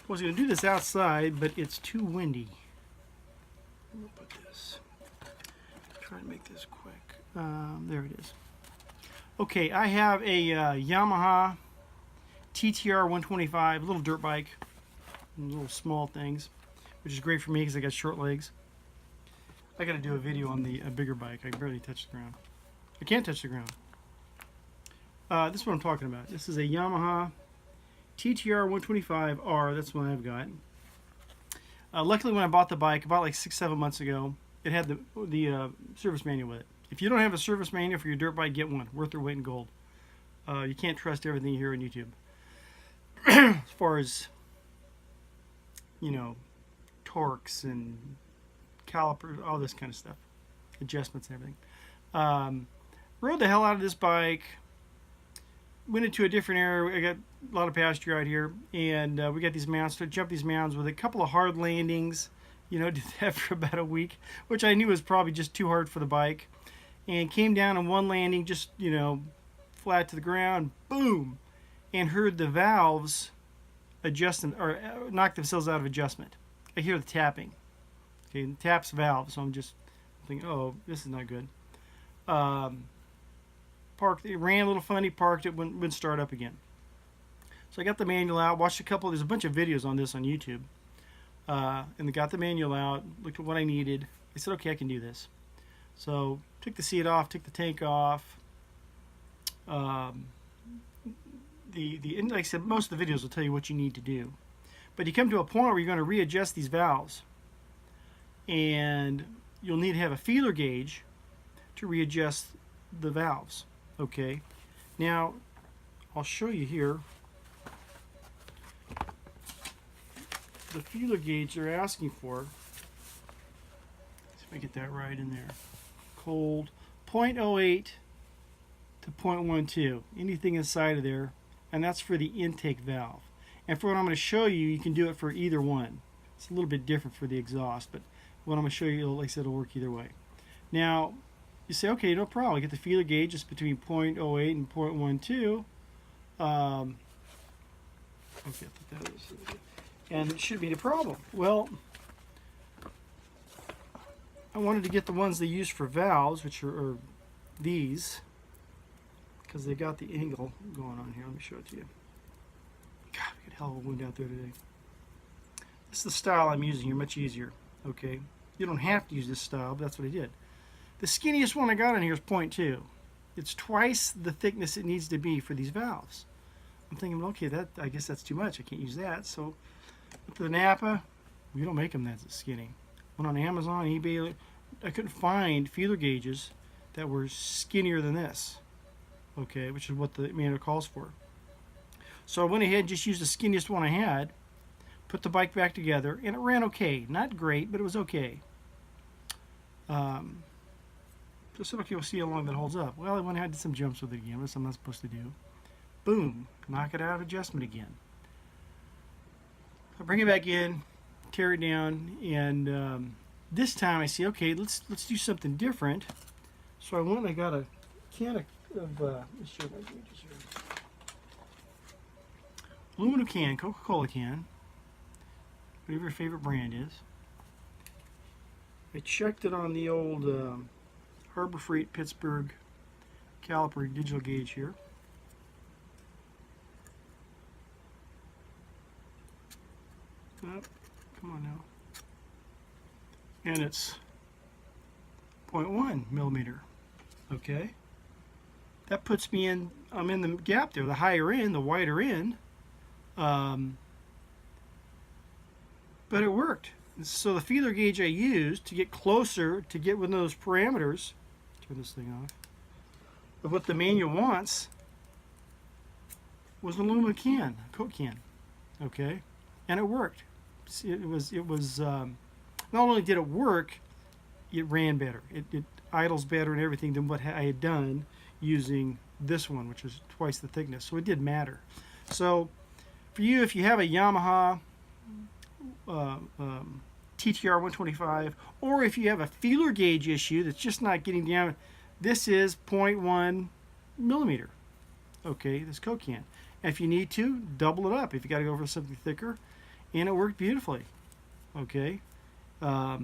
I was going to do this outside, but it's too windy. We'll put this. Try to make this quick. There it is. Okay, I have a Yamaha TTR-125, little dirt bike, little small things, which is great for me because I got short legs. I got to do a video on the bigger bike. I barely touch the ground. I can't touch the ground. This is what I'm talking about. This is a Yamaha TTR-125R. That's what I've got. Luckily, when I bought the bike, about like 6-7 months ago, it had the service manual with it. If you don't have a service manual for your dirt bike, get one. Worth their weight in gold. You can't trust everything you hear on YouTube. As far as, you know, torques and calipers, all this kind of stuff. Adjustments and everything. Rode the hell out of this bike. Went into a different area. I got a lot of pasture out here. And we got these mounds. Started jumping these mounds with a couple of hard landings. You know, did that for about a week. Which I knew was probably just too hard for the bike. And came down on one landing, just, you know, flat to the ground. Boom! And heard the valves adjusting, or knock themselves out of adjustment. I hear the tapping. Okay, and taps valves, so I'm just thinking, oh, this is not good. Parked, it ran a little funny, parked it, wouldn't start up again. So I got the manual out, watched a couple, there's a bunch of videos on this on YouTube. And I got the manual out, looked at what I needed. I said, okay, I can do this. So took the seat off, took the tank off. And like I said, most of the videos will tell you what you need to do. But you come to a point where you're going to readjust these valves. And you'll need to have a feeler gauge to readjust the valves. Okay. Now, I'll show you here. The feeler gauge they're asking for. Let's see if I get that right in there. Cold. 0.08 to 0.12. Anything inside of there. And that's for the intake valve. And for what I'm going to show you, you can do it for either one. It's a little bit different for the exhaust, but what I'm going to show you, like I said, it'll work either way. Now, you say, okay, no problem. I get the feeler gauge. It's between 0.08 and 0.12. Okay, I think that is. And it should be the problem. Well, I wanted to get the ones they use for valves, which are these, because they got the angle going on here. Let me show it to you. God, we got a hell of a wind out there today. This is the style I'm using here, much easier. Okay, you don't have to use this style, but that's what I did. The skinniest one I got in here is 0.2. It's twice the thickness it needs to be for these valves. I'm thinking, okay, I guess that's too much. I can't use that. So, with the Napa, we don't make them that skinny. Went on Amazon, eBay, I couldn't find feeler gauges that were skinnier than this. Okay, which is what the manual calls for. So I went ahead and just used the skinniest one I had, put the bike back together, and it ran okay. Not great, but it was okay. So I said, okay, we'll see how long that holds up. Well, I went ahead and did some jumps with it again, which I'm not supposed to do. Boom, knock it out of adjustment again. I bring it back in, tear it down, and this time I see, okay, let's do something different. So I went and I got a can of let's show my gauges here. Aluminum can, Coca-Cola can, whatever your favorite brand is. I checked it on the old Harbor Freight Pittsburgh caliper digital gauge here. Up, come on now. And it's 0.1 millimeter. Okay. That puts me in, I'm in the gap there, the higher end, the wider end. But it worked. So the feeler gauge I used to get closer, to get within those parameters, turn this thing off, of what the manual wants, was an aluminum can, a Coke can. Okay. And it worked. It was not only did it work, it ran better. It idles better and everything than what I had done using this one, which was twice the thickness. So it did matter. So for you, if you have a Yamaha TTR-125, or if you have a feeler gauge issue that's just not getting down, this is 0.1 millimeter. Okay, this Coke can. And if you need to, double it up if you got to go for something thicker. and it worked beautifully. Okay. So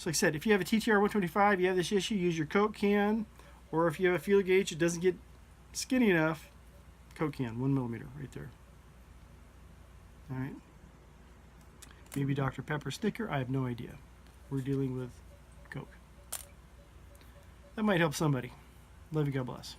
like I said, if you have a TTR-125, you have this issue, use your Coke can, or if you have a fuel gauge that doesn't get skinny enough, Coke can, 1 millimeter right there. All right. Maybe Dr. Pepper sticker, I have no idea. We're dealing with Coke. That might help somebody. Love you, God bless.